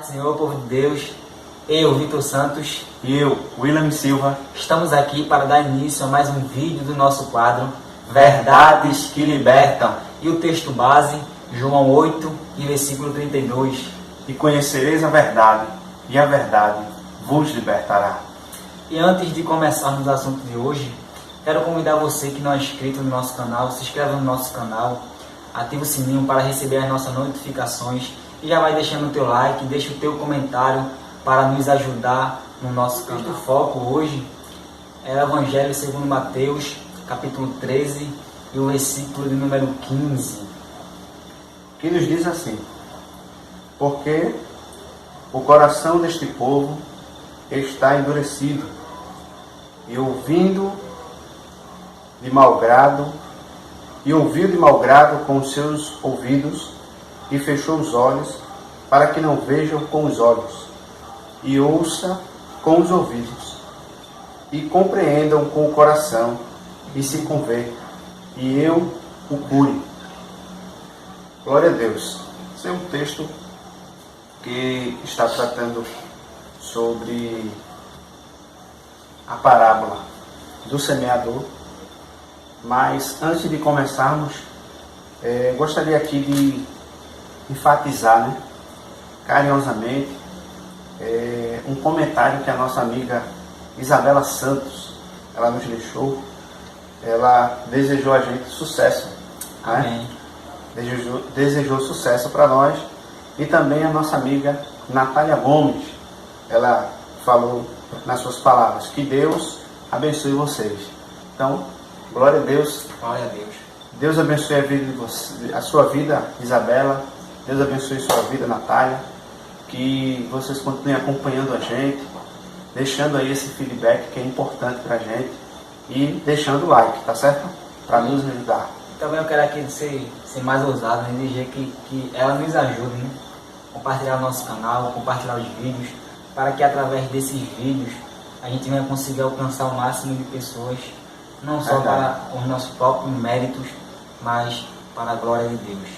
paz do Senhor, povo de Deus. Eu, Vitor Santos. E eu, William Silva. Estamos aqui para dar início a mais um vídeo do nosso quadro Verdades que Libertam. E o texto base, João 8 e versículo 32. E conhecereis a verdade, e a verdade vos libertará. E antes de começarmos o assunto de hoje, quero convidar você que não é inscrito no nosso canal, se inscreva no nosso canal, ative o sininho para receber as nossas notificações e já vai deixando o teu like, deixa o teu comentário para nos ajudar no nosso canal. O foco hoje é o Evangelho segundo Mateus, capítulo 13 e o versículo de número 15. Que nos diz assim: porque o coração deste povo está endurecido, e ouviu de mau grado com os seus ouvidos, e fechou os olhos, para que não vejam com os olhos, e ouça com os ouvidos, e compreendam com o coração, e se convertam, e eu o cure. Glória a Deus. Esse é um texto que está tratando sobre a parábola do semeador. Mas antes de começarmos, gostaria aqui de enfatizar, carinhosamente, um comentário que a nossa amiga Isabela Santos, ela nos deixou. Ela desejou a gente sucesso, Amém. Desejou sucesso para nós. E também a nossa amiga Natália Gomes, ela falou nas suas palavras: que Deus abençoe vocês. Então, glória a Deus. Glória a Deus. Deus abençoe a sua vida, Isabela. Deus abençoe a sua vida, Natália. Que vocês continuem acompanhando a gente, deixando aí esse feedback que é importante para a gente, e deixando o like, tá certo? Para nos ajudar. Também eu quero aqui ser mais ousado, dizer que ela nos ajude, compartilhar o nosso canal, compartilhar os vídeos, para que através desses vídeos a gente venha conseguir alcançar o máximo de pessoas, não só para os nossos próprios méritos, mas para a glória de Deus.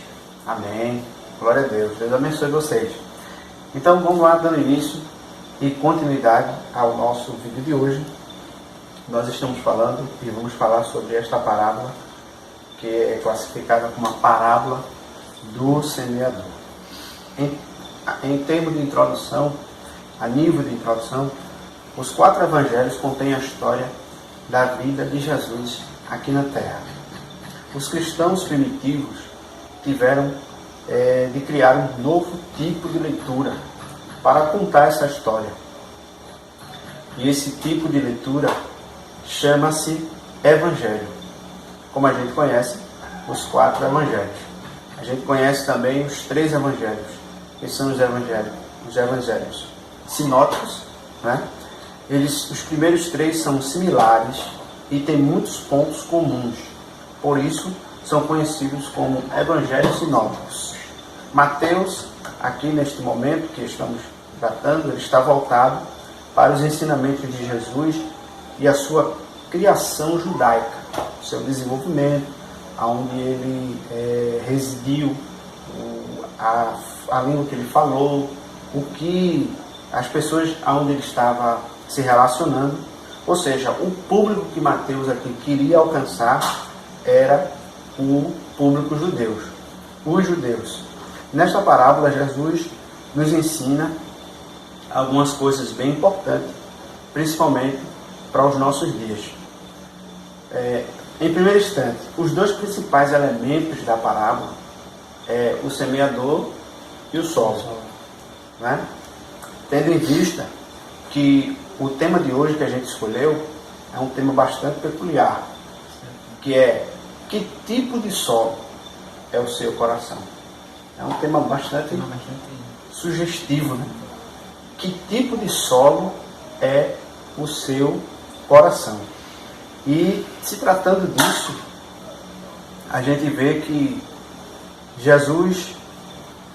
Amém. Glória a Deus. Deus abençoe vocês. Então vamos lá, dando início e continuidade ao nosso vídeo de hoje. Nós estamos falando e vamos falar sobre esta parábola, que é classificada como a parábola do semeador. Em termos de introdução, a nível de introdução, os 4 evangelhos contêm a história da vida de Jesus aqui na Terra. Os cristãos primitivos tiveram de criar um novo tipo de leitura para contar essa história. E esse tipo de leitura chama-se Evangelho. Como a gente conhece os 4 evangelhos. A gente conhece também os 3 evangelhos, que são os evangelhos sinóticos, os primeiros 3 são similares e têm muitos pontos comuns. Por isso, são conhecidos como evangelhos sinóticos. Mateus, aqui neste momento que estamos tratando, ele está voltado para os ensinamentos de Jesus e a sua criação judaica, seu desenvolvimento, aonde ele residiu, a língua que ele falou, o que as pessoas aonde ele estava se relacionando. Ou seja, o público que Mateus aqui queria alcançar era o público judeu, os judeus. Nesta parábola, Jesus nos ensina algumas coisas bem importantes, principalmente para os nossos dias. Em primeiro instante, os 2 principais elementos da parábola é o semeador e o solo. Tendo em vista que o tema de hoje que a gente escolheu é um tema bastante peculiar, que é: que tipo de solo é o seu coração? É um tema bastante sugestivo, Que tipo de solo é o seu coração? E se tratando disso, a gente vê que Jesus,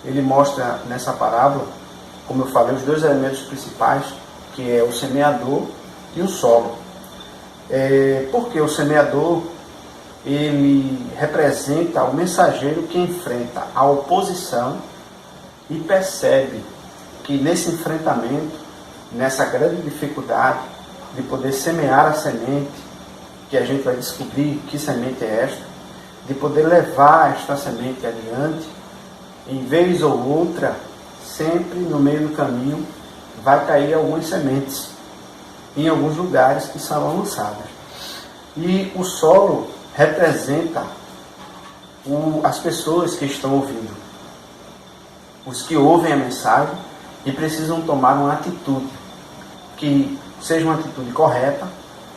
ele mostra nessa parábola, como eu falei, os 2 elementos principais, que é o semeador e o solo. Porque o semeador, ele representa o mensageiro que enfrenta a oposição e percebe que nesse enfrentamento, nessa grande dificuldade de poder semear a semente, que a gente vai descobrir que semente é esta, de poder levar esta semente adiante, em vez ou outra, sempre no meio do caminho, vai cair algumas sementes em alguns lugares que são lançadas. E o solo representa as pessoas que estão ouvindo, os que ouvem a mensagem e precisam tomar uma atitude, que seja uma atitude correta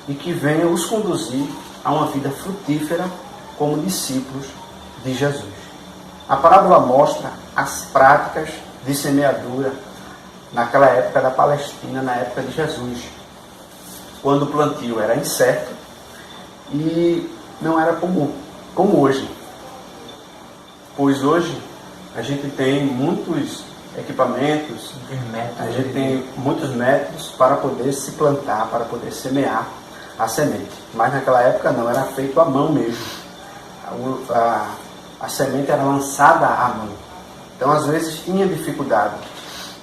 e que venha os conduzir a uma vida frutífera como discípulos de Jesus. A parábola mostra as práticas de semeadura naquela época da Palestina, na época de Jesus, quando o plantio era incerto e não era comum, como hoje. Pois hoje a gente tem muitos equipamentos, a gente tem muitos métodos para poder se plantar, para poder semear a semente. Mas naquela época não, era feito à mão mesmo. A semente era lançada à mão. Então às vezes tinha dificuldade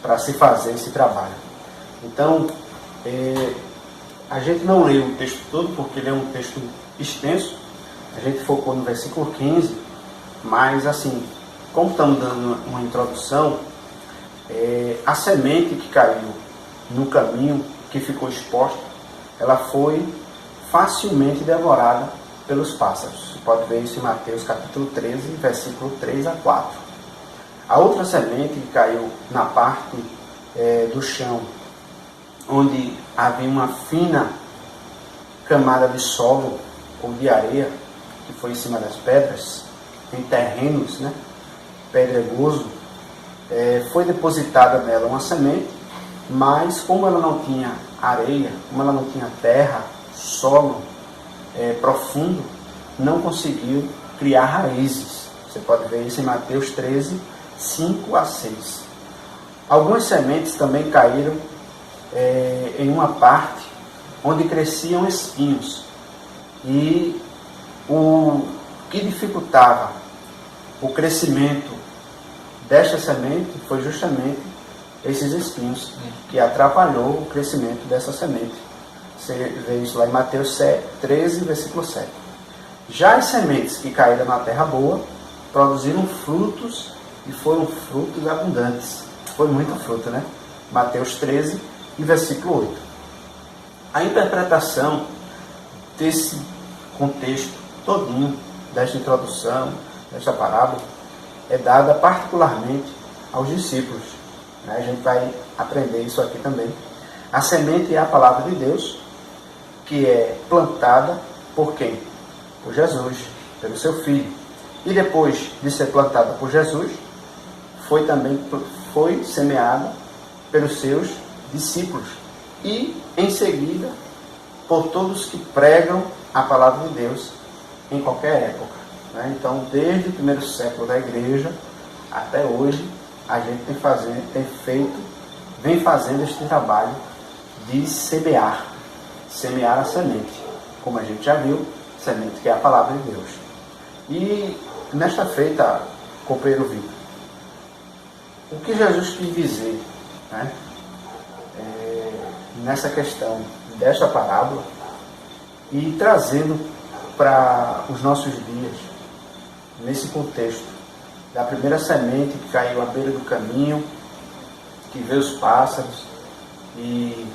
para se fazer esse trabalho. Então a gente não leu o texto todo porque ele é um texto extenso. A gente focou no versículo 15, mas assim, como estamos dando uma introdução, a semente que caiu no caminho, que ficou exposta, ela foi facilmente devorada pelos pássaros. Você pode ver isso em Mateus capítulo 13, versículo 3 a 4. A outra semente que caiu na parte do chão, onde havia uma fina camada de solo ou de areia, que foi em cima das pedras, em terrenos, pedregoso, foi depositada nela uma semente, mas como ela não tinha areia, como ela não tinha terra, solo profundo, não conseguiu criar raízes. Você pode ver isso em Mateus 13, 5 a 6. Algumas sementes também caíram em uma parte onde cresciam espinhos, e o que dificultava o crescimento desta semente foi justamente esses espinhos, que atrapalhou o crescimento dessa semente. Você vê isso lá em Mateus 13, versículo 7. Já as sementes que caíram na terra boa produziram frutos, e foram frutos abundantes. Foi muito fruto, Mateus 13 e versículo 8. A interpretação desse contexto todinho, desta introdução, desta parábola, é dada particularmente aos discípulos. A gente vai aprender isso aqui também. A semente é a palavra de Deus, que é plantada por quem? Por Jesus, pelo seu Filho. E depois de ser plantada por Jesus, foi semeada pelos seus discípulos. E, em seguida, por todos que pregam a palavra de Deus em qualquer época. Então, desde o primeiro século da igreja até hoje, a gente vem fazendo este trabalho de semear a semente. Como a gente já viu, semente que é a palavra de Deus. E nesta feita, companheiro Vitor, o que Jesus quis dizer nessa questão desta parábola e trazendo para os nossos dias, nesse contexto da primeira semente que caiu à beira do caminho, que veio os pássaros e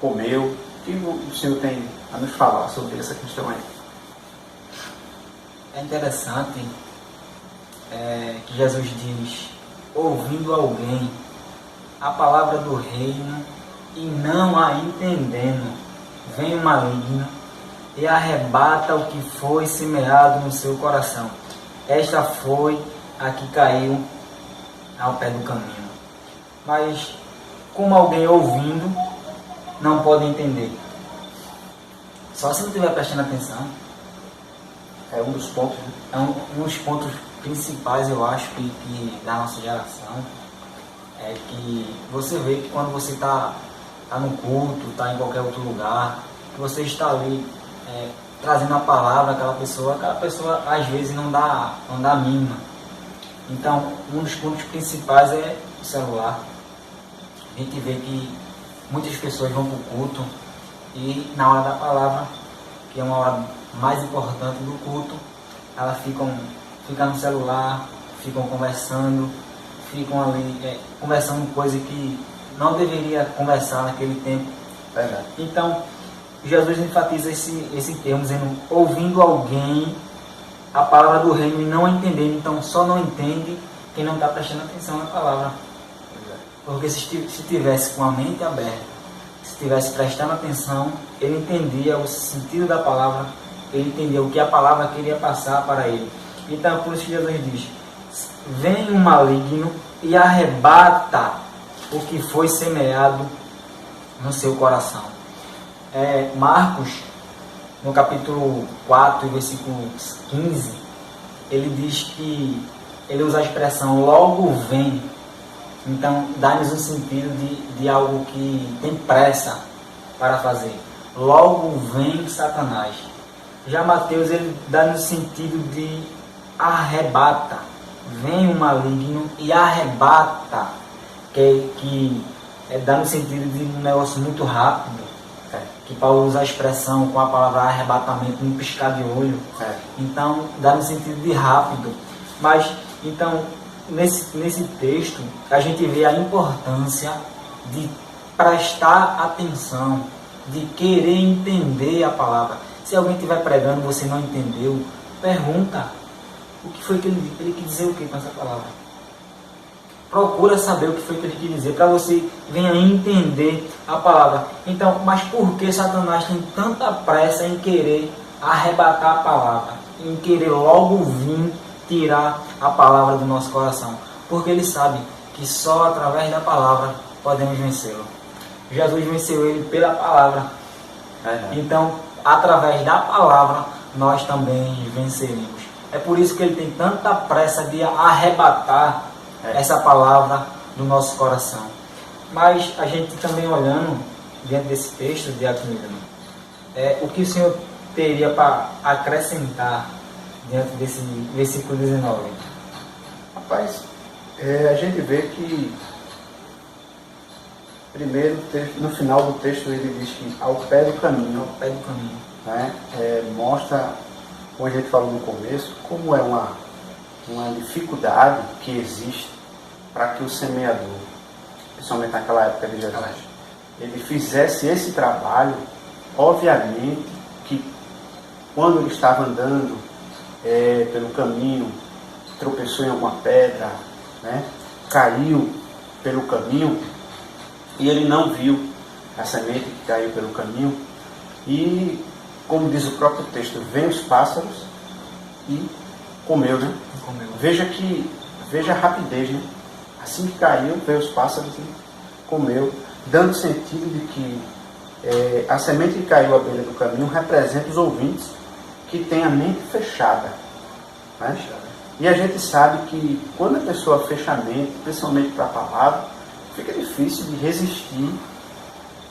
comeu. O que o Senhor tem a nos falar sobre essa questão aí? É interessante que Jesus diz: ouvindo alguém a palavra do reino e não a entendendo, vem o maligno e arrebata o que foi semeado no seu coração. Esta foi a que caiu ao pé do caminho. Mas como alguém ouvindo não pode entender? Só se não estiver prestando atenção. É um dos pontos. É um dos pontos principais, eu acho, que da nossa geração. É que você vê que quando você está no culto, está em qualquer outro lugar, que você está ali trazendo a palavra àquela pessoa às vezes não dá a mínima. Então, um dos pontos principais é o celular. a gente vê que muitas pessoas vão para o culto e na hora da palavra, que é uma hora mais importante do culto, elas ficam no celular, ficam conversando, ficam ali conversando coisa que não deveria conversar naquele tempo. Verdade. Então, Jesus enfatiza esse termo, dizendo, ouvindo alguém a palavra do reino e não entendendo. Então, só não entende quem não está prestando atenção na palavra. Porque se tivesse com a mente aberta, se estivesse prestando atenção, ele entendia o sentido da palavra, ele entendia o que a palavra queria passar para ele. Então, por isso que Jesus diz, vem o maligno e arrebata o que foi semeado no seu coração. Marcos, no capítulo 4, versículo 15, ele diz que, ele usa a expressão logo vem. Então, dá-nos um sentido de algo que tem pressa para fazer. Logo vem Satanás. Já Mateus, ele dá-nos o sentido de arrebata. Vem o maligno e arrebata. Que dá no sentido de um negócio muito rápido. Que Paulo usa a expressão com a palavra arrebatamento, um piscar de olho. Então, dá no sentido de rápido. Mas, então, nesse texto, a gente vê a importância de prestar atenção, de querer entender a palavra. Se alguém estiver pregando e você não entendeu, pergunta o que foi que ele quis dizer, o que com essa palavra. Procura saber o que foi que ele quis dizer, para você venha entender a palavra. Então, mas por que Satanás tem tanta pressa em querer arrebatar a palavra, em querer logo vir tirar a palavra do nosso coração? Porque ele sabe que só através da palavra podemos vencê-lo. Jesus venceu ele pela palavra. Então, através da palavra, nós também venceremos. É por isso que ele tem tanta pressa de arrebatar essa palavra do nosso coração. Mas a gente também olhando diante desse texto de Aquilino, o que o Senhor teria para acrescentar diante desse versículo 19? Rapaz, a gente vê que primeiro, no final do texto, ele diz que ao pé do caminho, né, mostra, como a gente falou no começo, como é uma dificuldade que existe para que o semeador, principalmente naquela época de Jesus, ele fizesse esse trabalho. Obviamente que quando ele estava andando pelo caminho, tropeçou em alguma pedra, né, caiu pelo caminho, e ele não viu a semente que caiu pelo caminho, e, como diz o próprio texto, vem os pássaros e comeu, né? Veja a rapidez, né? Assim que caiu, veio os pássaros e comeu, dando sentido de que a semente que caiu à beira do caminho representa os ouvintes que têm a mente fechada, né? E a gente sabe que quando a pessoa fecha a mente, principalmente para a palavra, fica difícil de resistir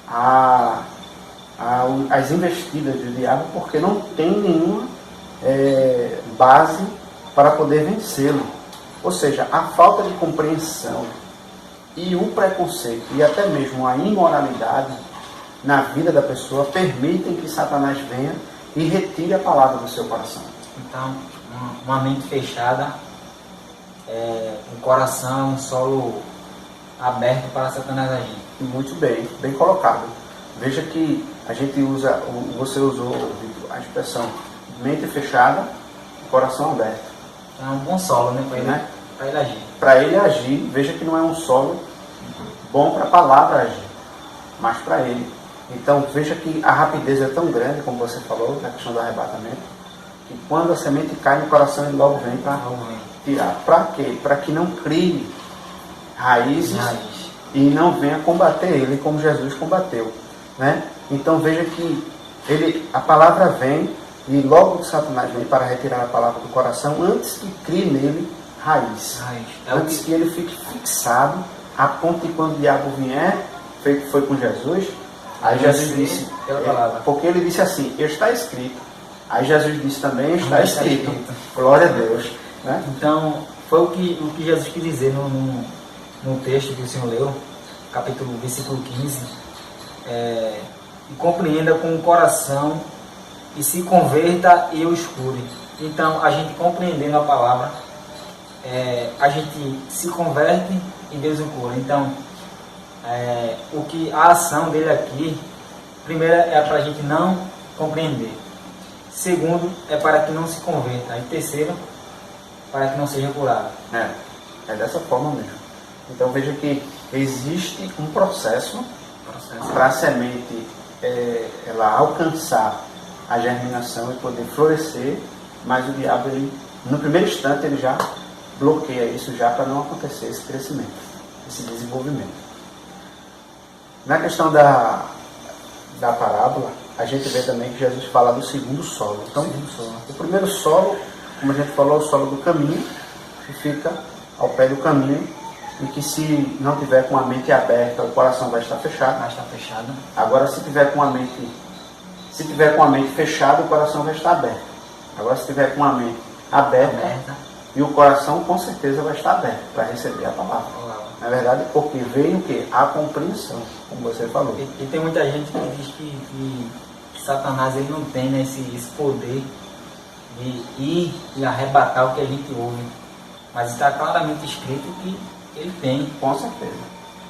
às investidas do diabo, porque não tem nenhuma base para poder vencê-lo. Ou seja, a falta de compreensão e o preconceito e até mesmo a imoralidade na vida da pessoa permitem que Satanás venha e retire a palavra do seu coração. Então, uma mente fechada, um coração, um solo aberto para Satanás agir. Muito bem, bem colocado. Veja que a gente usa, você usou, Victor, a expressão mente fechada, coração aberto. É um bom solo, né, para ele agir. Para ele agir, veja que não é um solo bom para a palavra agir, mas para ele. Então veja que a rapidez é tão grande, como você falou, na questão do arrebatamento, que quando a semente cai no coração, ele logo vem para tirar. Para quê? Para que não crie raízes e não venha combater ele como Jesus combateu, né? Então veja que a palavra vem e logo Satanás vem para retirar a palavra do coração antes que crie nele raiz. Antes que ele fique fixado a ponto de quando o diabo vier, feito que foi com Jesus, aí Jesus disse, porque ele disse assim, está escrito. Aí Jesus disse também, está escrito. Glória a Deus, né? Então foi o que Jesus quis dizer no texto que o Senhor leu, capítulo versículo 15, e compreenda com o coração e se converta e o escure. Então, a gente compreendendo a palavra, a gente se converte e Deus o cura. Então, a ação dele aqui, primeiro é para a gente não compreender. Segundo, é para que não se converta. E terceiro, para que não seja curado. É dessa forma mesmo. Então veja que existe um processo para a semente ela alcançar a germinação e poder florescer, mas o diabo, no primeiro instante, ele já bloqueia isso já para não acontecer esse crescimento, esse desenvolvimento. Na questão da parábola, a gente vê também que Jesus fala do segundo solo. Então, o primeiro solo, como a gente falou, é o solo do caminho, que fica ao pé do caminho, e que se não tiver com a mente aberta, o coração vai estar fechado. Vai estar fechado. Agora, se tiver com a mente fechada, o coração vai estar aberto. Agora, se tiver com a mente aberta, e o coração com certeza vai estar aberto para receber a palavra. Na verdade, porque veio o quê? A compreensão, como você falou. E tem muita gente que diz que Satanás ele não tem, né, esse poder de ir e arrebatar o que a gente ouve. Mas está claramente escrito que ele tem. Com certeza.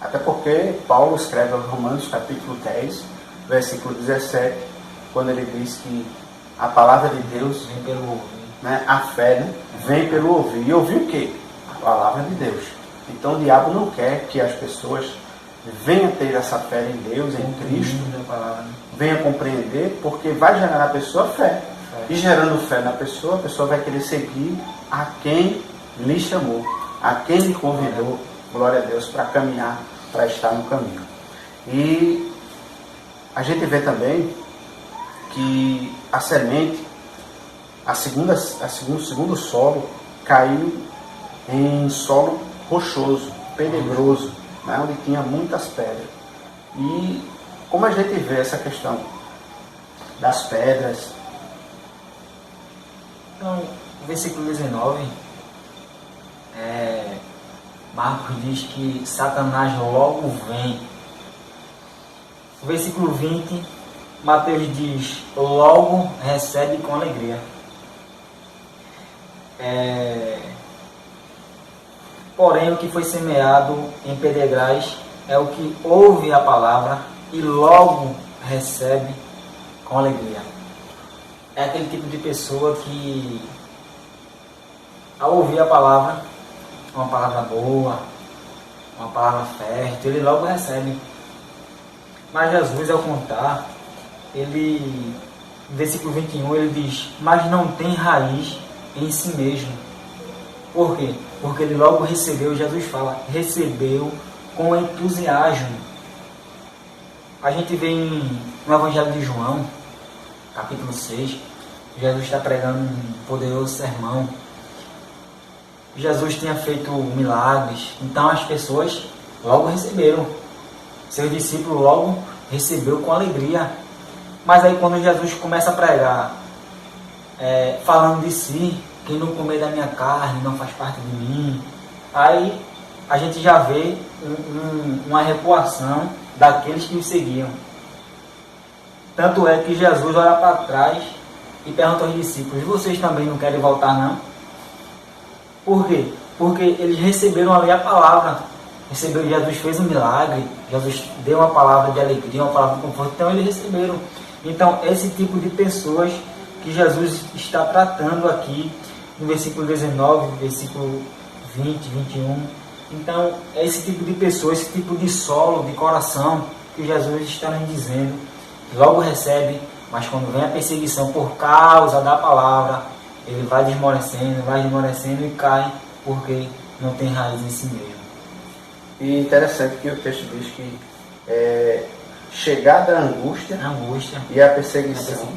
Até porque Paulo escreve aos Romanos, capítulo 10, versículo 17, quando ele diz que a palavra de Deus vem pelo ouvir. Né, a fé vem pelo ouvir. E ouvir o quê? A palavra de Deus. Então o diabo não quer que as pessoas venham ter essa fé em Deus, em Cristo, venham compreender, porque vai gerar na pessoa fé. E gerando fé na pessoa, a pessoa vai querer seguir a quem lhe chamou, a quem lhe convidou, glória a Deus, para caminhar, para estar no caminho. E a gente vê também que a semente, o segundo solo, caiu em solo rochoso, pedregoso, né, onde tinha muitas pedras. E como a gente vê essa questão das pedras? Então, o versículo 19, Marcos diz que Satanás logo vem. O versículo 20, Mateus diz, logo recebe com alegria. Porém, o que foi semeado em pedregais é o que ouve a palavra e logo recebe com alegria. É aquele tipo de pessoa que, ao ouvir a palavra, uma palavra boa, uma palavra fértil, ele logo recebe. Mas Jesus, ao contar, no versículo 21, ele diz, mas não tem raiz em si mesmo. Por quê? Porque ele logo recebeu, Jesus fala, recebeu com entusiasmo. A gente vê no Evangelho de João, capítulo 6, Jesus está pregando um poderoso sermão. Jesus tinha feito milagres, então as pessoas logo receberam. Seus discípulos logo recebeu com alegria. Mas aí quando Jesus começa a pregar, falando de si, quem não comer da minha carne não faz parte de mim, aí a gente já vê uma recuação daqueles que o seguiam. Tanto é que Jesus olha para trás e pergunta aos discípulos, vocês também não querem voltar não? Por quê? Porque eles receberam ali a palavra. Jesus fez um milagre, Jesus deu uma palavra de alegria, uma palavra de conforto, então eles receberam. Então, esse tipo de pessoas que Jesus está tratando aqui, no versículo 19, versículo 20, 21. Então, é esse tipo de pessoa, esse tipo de solo, de coração, que Jesus está nos dizendo, logo recebe, mas quando vem a perseguição por causa da palavra, ele vai desmorecendo e cai, porque não tem raiz em si mesmo. E interessante que o texto diz que chegada a angústia e a perseguição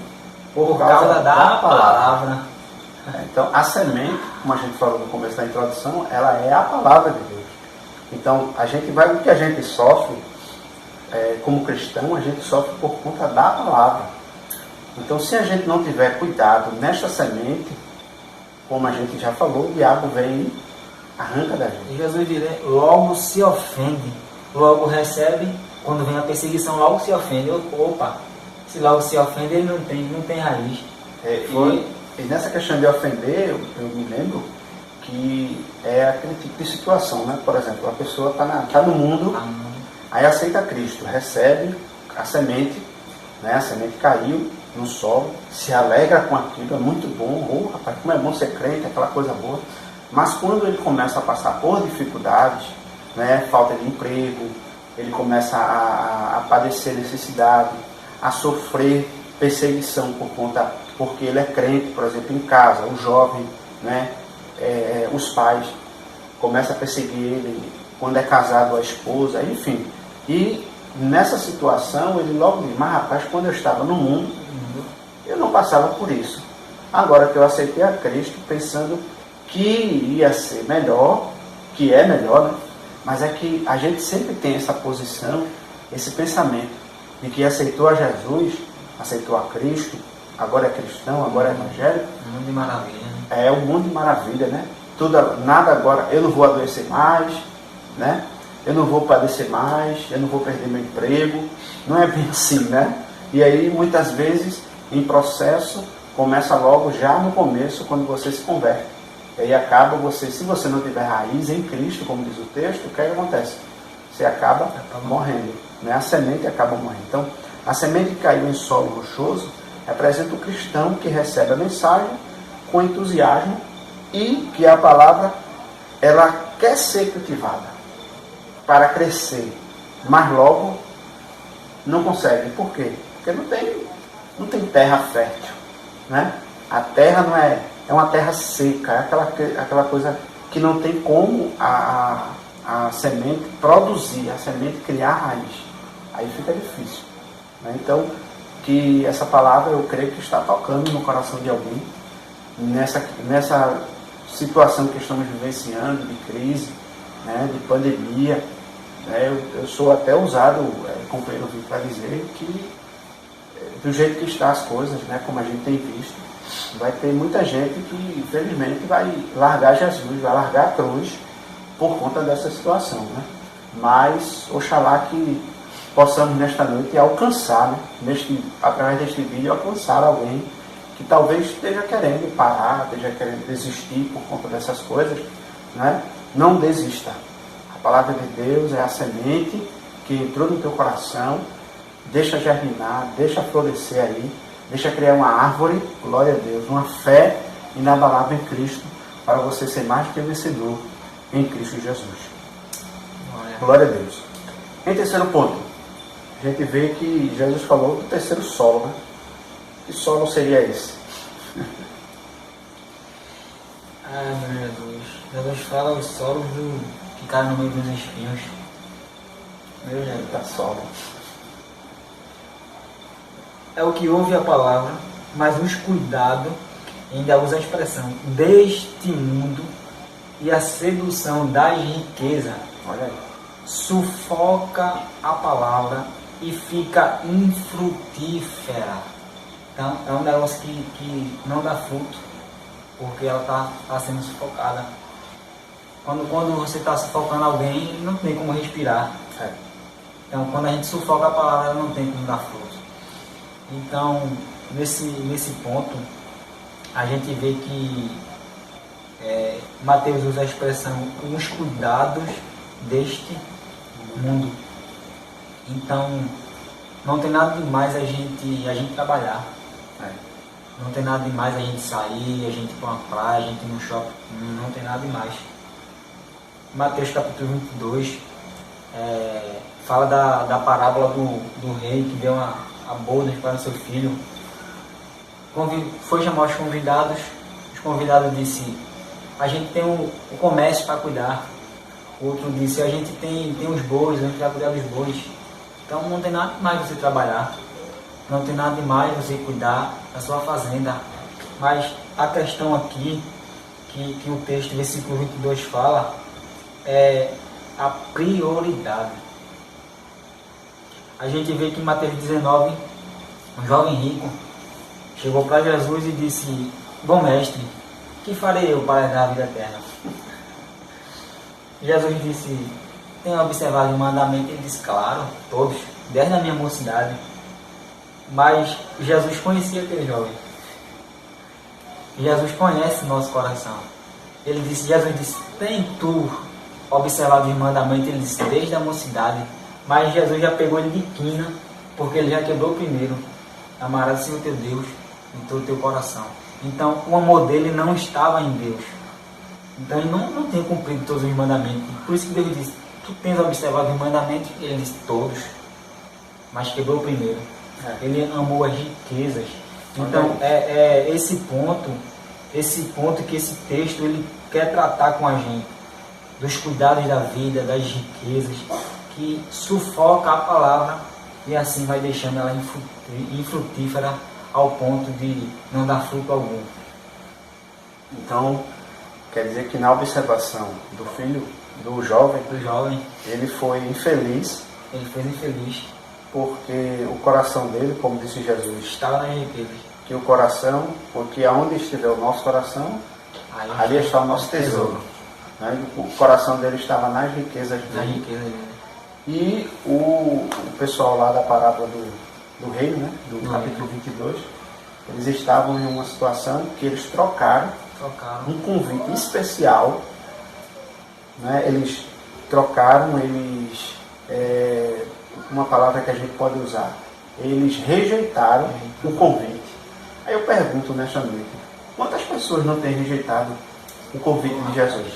por causa da palavra. Então, a semente, como a gente falou no começo da introdução, ela é a palavra de Deus. Então, o que a gente sofre, como cristão, a gente sofre por conta da palavra. Então, se a gente não tiver cuidado nesta semente, como a gente já falou, o diabo vem e arranca da gente. E Jesus diz, logo se ofende. logo recebe, quando vem a perseguição, logo se ofende. Opa, se logo se ofende, ele não tem raiz. E nessa questão de ofender, eu me lembro que é aquele tipo de situação, né? Por exemplo, a pessoa está no mundo, aí aceita Cristo, recebe a semente, né? A semente caiu no solo, se alegra com aquilo, é muito bom, rapaz, como é bom ser crente, aquela coisa boa. Mas quando ele começa a passar por dificuldades, né? Falta de emprego, ele começa a padecer necessidade, a sofrer perseguição porque ele é crente, por exemplo, em casa, o jovem, né? Os pais começam a perseguir ele quando é casado, a esposa, enfim. E nessa situação ele logo diz: mas rapaz, quando eu estava no mundo, eu não passava por isso. Agora que eu aceitei a Cristo, pensando que ia ser melhor, que é melhor, né? Mas é que a gente sempre tem essa posição, esse pensamento de que aceitou a Jesus, aceitou a Cristo, agora é cristão, agora é evangélico. Um mundo de maravilha, né? É um mundo de maravilha, né? Nada agora, eu não vou adoecer mais, né? Eu não vou padecer mais, eu não vou perder meu emprego. Não é bem assim, né? E aí, muitas vezes, em processo, começa logo já no começo, quando você se converte. E aí acaba você, se você não tiver raiz em Cristo, como diz o texto, o que acontece? Você acaba morrendo, né? A semente acaba morrendo. Então, a semente que caiu em solo rochoso representa o cristão que recebe a mensagem com entusiasmo e que a palavra, ela quer ser cultivada para crescer, mas logo não consegue. Por quê? Porque não tem terra fértil, né? A terra não é uma terra seca, é aquela coisa que não tem como a semente produzir, a semente criar raiz. Aí fica difícil, né? Então, que essa palavra eu creio que está tocando no coração de alguém nessa situação que estamos vivenciando, de crise, né, de pandemia, né? Eu sou até ousado, companheiro, para dizer que do jeito que estão as coisas, né, como a gente tem visto, vai ter muita gente que infelizmente vai largar Jesus, vai largar a cruz por conta dessa situação, né? Mas oxalá que possamos nesta noite alcançar, né, através deste vídeo, alcançar alguém que talvez esteja querendo parar, esteja querendo desistir por conta dessas coisas, né? Não desista. A palavra de Deus é a semente que entrou no teu coração, deixa germinar, deixa florescer aí, deixa criar uma árvore, glória a Deus, uma fé inabalável em Cristo, para você ser mais que vencedor em Cristo Jesus. Glória a Deus. Em terceiro ponto, a gente vê que Jesus falou do terceiro solo, né? Que solo seria esse? Meu Jesus. Jesus fala os solos que caem no meio dos espinhos. Meu Jesus. Tá solo. É o que ouve a palavra, mas os cuidados, ainda usa a expressão, deste mundo e a sedução das riquezas, Olha aí. sufoca a palavra e fica infrutífera. Então, é um negócio que não dá fruto, porque ela está sendo sufocada. Quando você está sufocando alguém, não tem como respirar. Então, quando a gente sufoca a palavra, ela não tem como dar fruto. Então, nesse ponto, a gente vê que Mateus usa a expressão os cuidados deste mundo. Então, não tem nada demais a gente trabalhar. Não tem nada demais a gente sair, a gente ir para uma praia, a gente ir no shopping. Não tem nada demais. Mateus capítulo 22 fala da parábola do rei que deu a bodas para o seu filho. Foi chamar os convidados disse: a gente tem o comércio para cuidar. O outro disse: a gente tem os bois, a gente vai cuidar dos bois. Então não tem nada demais você trabalhar, não tem nada demais você cuidar da sua fazenda. Mas a questão aqui, que o texto, versículo 22 fala, é a prioridade. A gente vê que em Mateus 19, um jovem rico chegou para Jesus e disse: bom mestre, que farei eu para herdar a vida eterna? Jesus disse: tem observado o mandamento? Ele disse, claro, todos, desde a minha mocidade. Mas Jesus conhecia aquele jovem. Jesus conhece o nosso coração. Jesus disse, tem tu observado os mandamentos? Ele disse, desde a mocidade. Mas Jesus já pegou ele de quina, porque ele já quebrou primeiro. Amarás o Senhor teu Deus em todo o teu coração. Então o amor dele não estava em Deus. Então ele não tem cumprido todos os mandamentos. Por isso que Deus disse, tu tens observado os mandamentos? Ele disse, todos. Mas quebrou o primeiro. Ele amou as riquezas. Então é esse ponto que esse texto ele quer tratar com a gente. Dos cuidados da vida, das riquezas, que sufoca a palavra e assim vai deixando ela infrutífera ao ponto de não dar fruto algum. Então, quer dizer que na observação do filho, do jovem, ele foi infeliz. Ele foi infeliz. Porque o coração dele, como disse Jesus, estava nas riquezas. Que o coração, porque aonde estiver o nosso coração, ali está o nosso tesouro. Né? O coração dele estava nas riquezas dele. E o pessoal lá da parábola do reino, né? Do capítulo 22, eles estavam em uma situação que eles trocaram um convite especial, né? Eles trocaram, uma palavra que a gente pode usar, eles rejeitaram o convite. Aí eu pergunto nesta noite, quantas pessoas não têm rejeitado o convite de Jesus?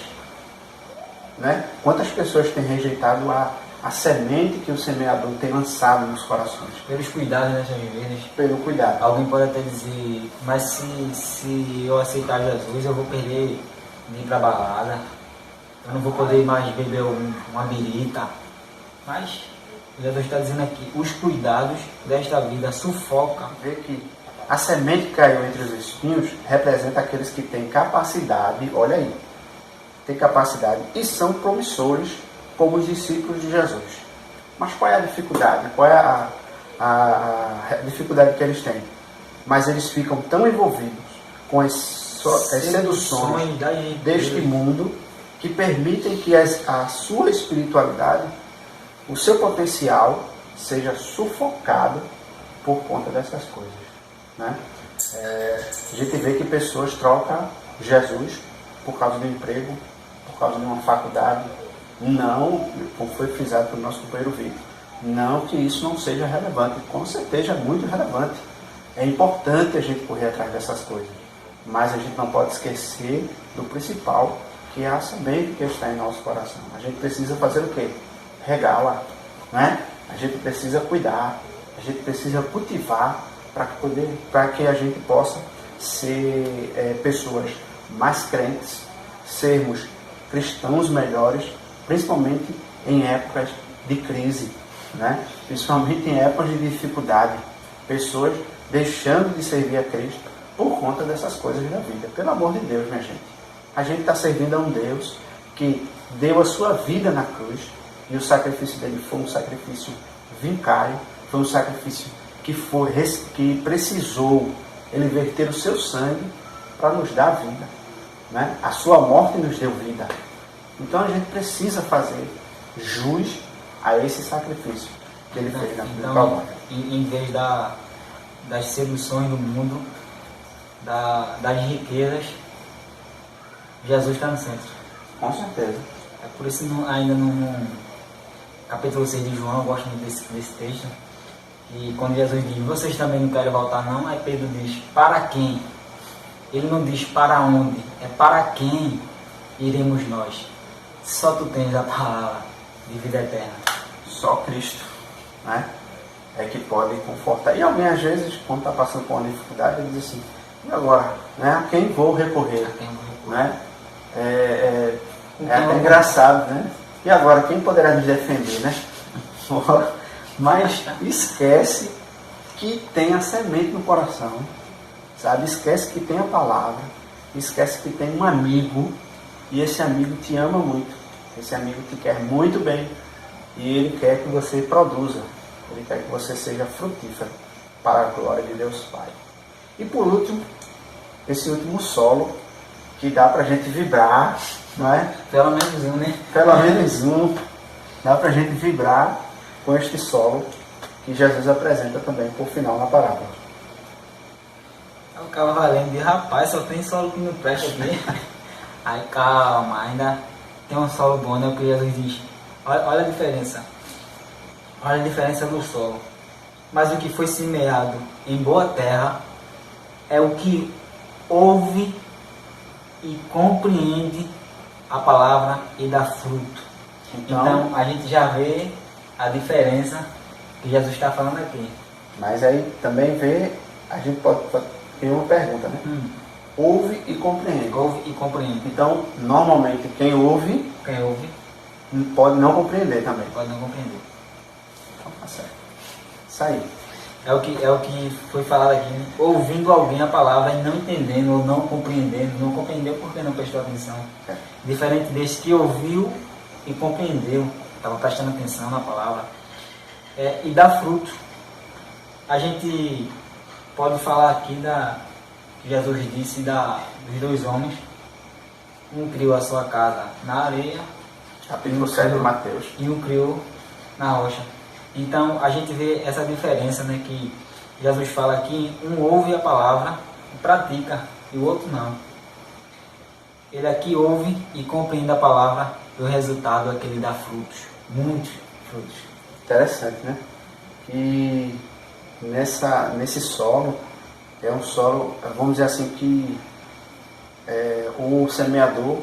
Né? Quantas pessoas têm rejeitado a semente que o semeador tem lançado nos corações? Pelos cuidados nessas vidas. Pelo cuidado. Alguém pode até dizer, mas se eu aceitar Jesus, eu vou perder de ir para balada, eu não vou poder mais beber uma birita. Mas Jesus está dizendo aqui, os cuidados desta vida sufocam. Vê que a semente que caiu entre os espinhos representa aqueles que têm capacidade, olha aí, têm capacidade e são promissores como os discípulos de Jesus. Mas qual é a dificuldade? Qual é a dificuldade que eles têm? Mas eles ficam tão envolvidos com as seduções deste mundo que permitem que a sua espiritualidade, o seu potencial, seja sufocado por conta dessas coisas. Né? A gente vê que pessoas trocam Jesus por causa do emprego, por causa de uma faculdade. Não, como foi frisado pelo nosso companheiro Vitor, não que isso não seja relevante, com certeza é muito relevante. É importante a gente correr atrás dessas coisas, mas a gente não pode esquecer do principal, que é a semente que está em nosso coração. A gente precisa fazer o quê? Regá-la, né? A gente precisa cuidar, a gente precisa cultivar para que a gente possa ser pessoas mais crentes, sermos cristãos melhores, principalmente em épocas de crise, né? Principalmente em épocas de dificuldade, pessoas deixando de servir a Cristo por conta dessas coisas da vida. Pelo amor de Deus, minha gente, a gente está servindo a um Deus que deu a sua vida na cruz, e o sacrifício dele foi um sacrifício vincário, foi um sacrifício que precisou ele verter o seu sangue para nos dar vida, né? A sua morte nos deu vida. Então a gente precisa fazer jus a esse sacrifício que ele fez na cruz do Calvário. Em vez das seduções do mundo, das riquezas, Jesus está no centro. Com certeza. É por isso que ainda no capítulo 6 de João, eu gosto muito desse texto. E quando Jesus diz, vocês também não querem voltar não? Aí Pedro diz, para quem? Ele não diz para onde, é para quem iremos nós. Só tu tens a palavra de vida eterna. Só Cristo, né? É que pode confortar. E alguém às vezes, quando está passando por uma dificuldade, ele diz assim, e agora? Né? A quem vou recorrer? Né? É até engraçado, né? E agora, quem poderá nos defender, né? Mas esquece que tem a semente no coração, sabe? Esquece que tem a palavra, esquece que tem um amigo, e esse amigo te ama muito, esse amigo te quer muito bem, e ele quer que você produza, ele quer que você seja frutífero para a glória de Deus Pai. E por último, esse último solo, que dá para a gente vibrar, não é? Pelo menos um, né? Pelo menos um. dá para a gente vibrar com este solo que Jesus apresenta também por final na parábola. O cara valendo de rapaz, só tem solo que não presta aqui. Aí calma, ainda tem um solo bom, né? O que Jesus diz. Olha a diferença. Olha a diferença do solo. Mas o que foi semeado em boa terra é o que ouve e compreende a palavra e dá fruto. Então a gente já vê a diferença que Jesus está falando aqui. Mas aí também vê, a gente pode ter uma pergunta, né? Ouve e compreende. Ouve e compreende. Então, normalmente, quem ouve pode não compreender também. Pode não compreender. Então, tá certo. Isso aí. É o que foi falado aqui, né? Ouvindo alguém a palavra e não entendendo ou não compreendendo. Não compreendeu porque não prestou atenção. É. Diferente desse que ouviu e compreendeu. Estava prestando atenção na palavra. E dá fruto. A gente pode falar aqui que Jesus disse dos dois homens. Um criou a sua casa na areia. Capítulo 7 de Mateus. E um criou na rocha. Então a gente vê essa diferença, né, que Jesus fala aqui, um ouve a palavra e pratica, e o outro não. Ele aqui ouve e compreende a palavra, e o resultado é que ele dá frutos, muitos frutos. Interessante, né? E nesse solo, é um solo, vamos dizer assim, que o semeador,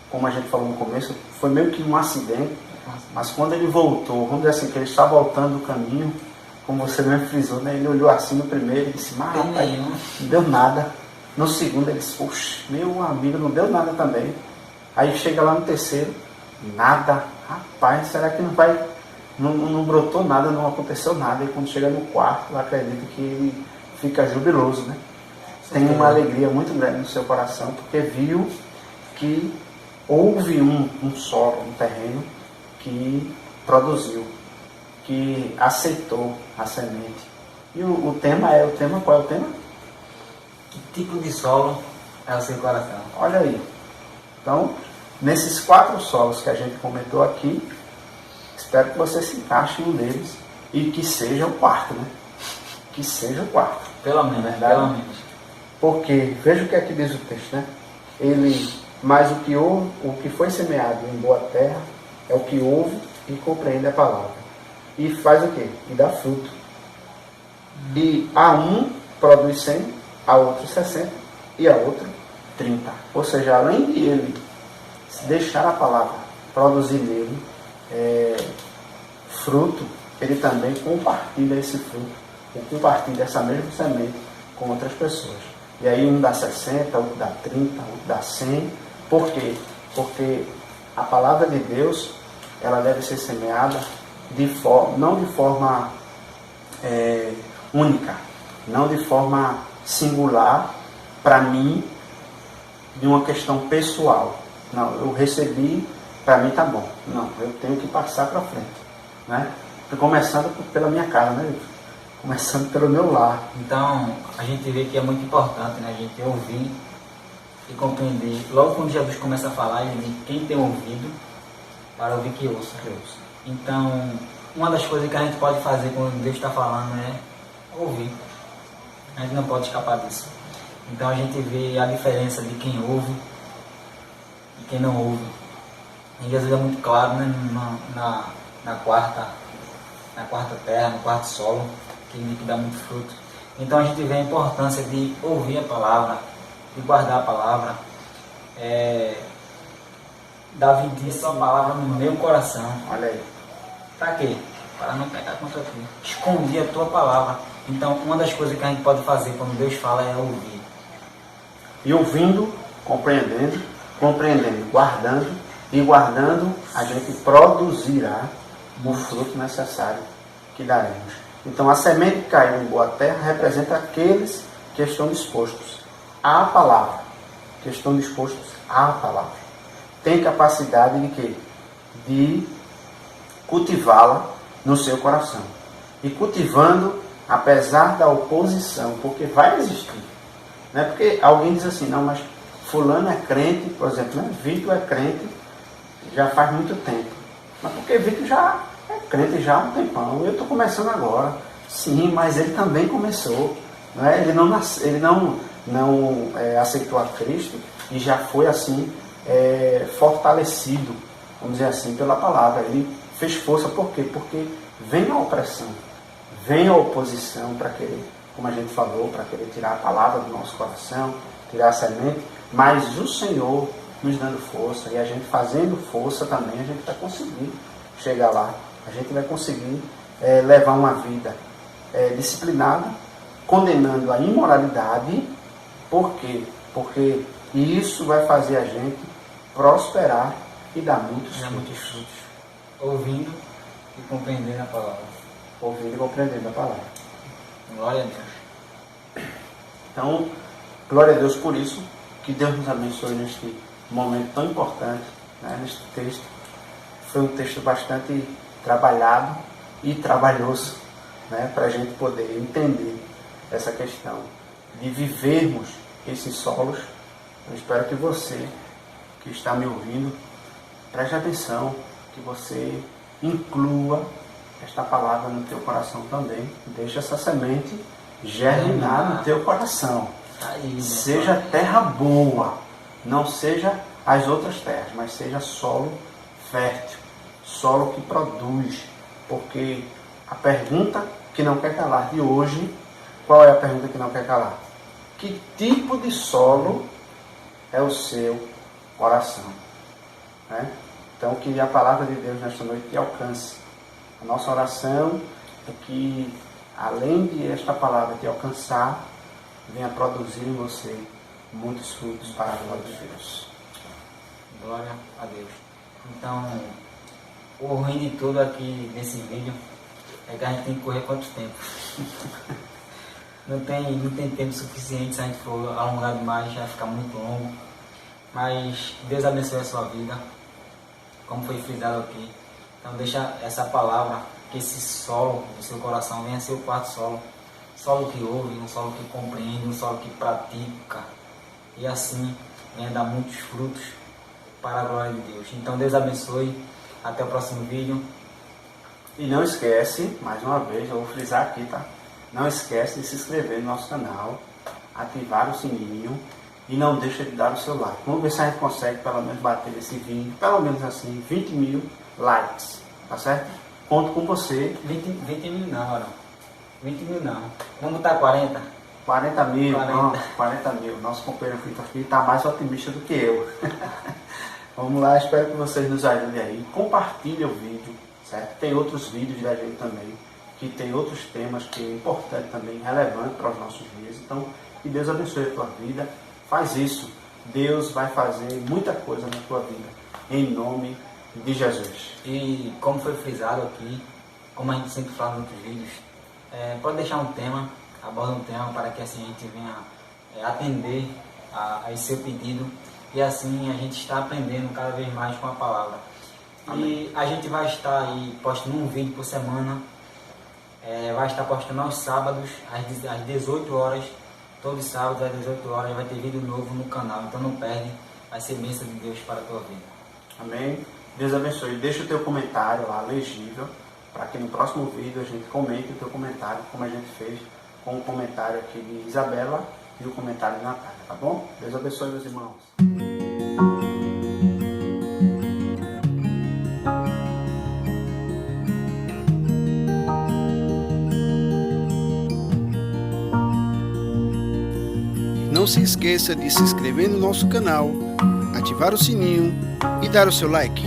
como a gente falou no começo, foi meio que um acidente. Mas quando ele voltou, vamos dizer assim, que ele está voltando do caminho, como você mesmo frisou, né? Ele olhou assim no primeiro e disse, mas rapaz, não deu nada. No segundo ele disse, poxa, meu amigo, não deu nada também. Aí chega lá no terceiro, nada. Rapaz, será que não brotou nada, não aconteceu nada. E quando chega no quarto, eu acredito que ele fica jubiloso, né? Tem uma alegria muito grande no seu coração, porque viu que houve um solo, um terreno, que produziu, que aceitou a semente. E o tema qual é o tema? Que tipo de solo é o seu coração? Olha aí. Então, nesses 4 solos que a gente comentou aqui, espero que você se encaixe em um deles e que seja o quarto, né? Que seja o quarto. Pelo menos, pelo menos. Porque, veja o que aqui diz o texto, né? Mas o que foi semeado em boa terra é o que ouve e compreende a palavra. E faz o quê? E dá fruto. E a um produz 100, a outro 60 e a outro 30. Ou seja, além de ele deixar a palavra produzir nele fruto, ele também compartilha esse fruto. Ele compartilha essa mesma semente com outras pessoas. E aí um dá 60, outro dá 30, outro dá 100. Por quê? Porque a palavra de Deus, ela deve ser semeada não de forma única, não de forma singular, para mim, de uma questão pessoal. Não, eu recebi, para mim tá bom. Não, eu tenho que passar para frente. Né? Começando pela minha casa, né? Começando pelo meu lar. Então, a gente vê que é muito importante, né? A gente ouvir e compreender. Logo quando Jesus começa a falar, ele diz, quem tem ouvido, para ouvir que ouça. Então, uma das coisas que a gente pode fazer quando Deus está falando é ouvir. A gente não pode escapar disso. Então a gente vê a diferença de quem ouve e quem não ouve. E Jesus é muito claro, né, na quarta terra, no quarto solo, que dá muito fruto. Então a gente vê a importância de ouvir a palavra, de guardar a palavra. Davi disse a palavra no meu coração. Olha aí. Para quê? Para não pecar contra ti. Escondi a tua palavra. Então, uma das coisas que a gente pode fazer quando Deus fala é ouvir. E ouvindo, compreendendo, guardando, e guardando, a gente produzirá o fruto necessário que daremos. Então, a semente que caiu em boa terra representa aqueles que estão dispostos à palavra. Que estão dispostos à palavra. Tem capacidade de quê? De cultivá-la no seu coração. E cultivando, apesar da oposição, porque vai existir. Não é porque alguém diz assim, não, mas fulano é crente, por exemplo, né? Vitor é crente já faz muito tempo. Mas porque Vitor já é crente já há um tempão, eu estou começando agora. Sim, mas ele também começou. Não é? Ele não aceitou a Cristo e já foi assim fortalecido, vamos dizer assim, pela palavra. Ele fez força, por quê? Porque vem a opressão, vem a oposição para querer, como a gente falou, para querer tirar a palavra do nosso coração, tirar a semente, mas o Senhor nos dando força e a gente fazendo força também, a gente vai conseguir chegar lá, a gente vai conseguir levar uma vida disciplinada, condenando a imoralidade. Por quê? Porque isso vai fazer a gente prosperar e dar muitos frutos. Ouvindo e compreendendo a palavra. Ouvindo e compreendendo a palavra. Glória a Deus. Então, glória a Deus por isso. Que Deus nos abençoe neste momento tão importante, né, neste texto. Foi um texto bastante trabalhado e trabalhoso, né, para a gente poder entender essa questão de vivermos esses solos. Eu espero que você, que está me ouvindo, preste atenção, que você inclua esta palavra no teu coração também. Deixa essa semente germinar no teu coração. Seja terra boa, não seja as outras terras, mas seja solo fértil, solo que produz. Porque a pergunta que não quer calar de hoje, qual é a pergunta que não quer calar? Que tipo de solo é o seu coração? Né? Então, que a palavra de Deus nesta noite te alcance. A nossa oração é que, além de esta palavra te alcançar, venha produzir em você muitos frutos para a glória de Deus. Glória a Deus. Então, o ruim de tudo aqui nesse vídeo é que a gente tem que correr quanto tempo? Não tem tempo suficiente. Se a gente for alongar demais, vai ficar muito longo. Mas Deus abençoe a sua vida, como foi frisado aqui. Então deixa essa palavra, que esse solo do seu coração venha ser o quarto solo. Solo que ouve, um solo que compreende, um solo que pratica. E assim venha dar muitos frutos para a glória de Deus. Então Deus abençoe. Até o próximo vídeo. E não esquece, mais uma vez, eu vou frisar aqui, tá? Não esquece de se inscrever no nosso canal, ativar o sininho e não deixa de dar o seu like. Vamos ver se a gente consegue pelo menos bater esse vídeo, pelo menos assim, 20 mil likes, tá certo? Conto com você. 20 mil não, Arão. 20 mil não. Vamos botar 40? 40 mil, 40 mil. Nosso companheiro Vitor aqui está mais otimista do que eu. Vamos lá, espero que vocês nos ajudem aí. Compartilhe o vídeo, certo? Tem outros vídeos da gente também, que tem outros temas que é importante também, relevante para os nossos dias. Então, que Deus abençoe a tua vida. Faz isso. Deus vai fazer muita coisa na tua vida. Em nome de Jesus. E como foi frisado aqui, como a gente sempre fala nos outros vídeos, pode deixar um tema, aborda um tema para que assim a gente venha atender a esse seu pedido. E assim a gente está aprendendo cada vez mais com a palavra. Amém. E a gente vai estar aí postando um vídeo por semana. Vai estar postando aos sábados, às 18 horas. Todos os sábados, às 18 horas, vai ter vídeo novo no canal. Então não perde, vai ser bênção de Deus para a tua vida. Amém. Deus abençoe. Deixa o teu comentário lá, legível, para que no próximo vídeo a gente comente o teu comentário, como a gente fez com o comentário aqui de Isabela e o comentário de Natália, tá bom? Deus abençoe, meus irmãos. Não se esqueça de se inscrever no nosso canal, ativar o sininho e dar o seu like.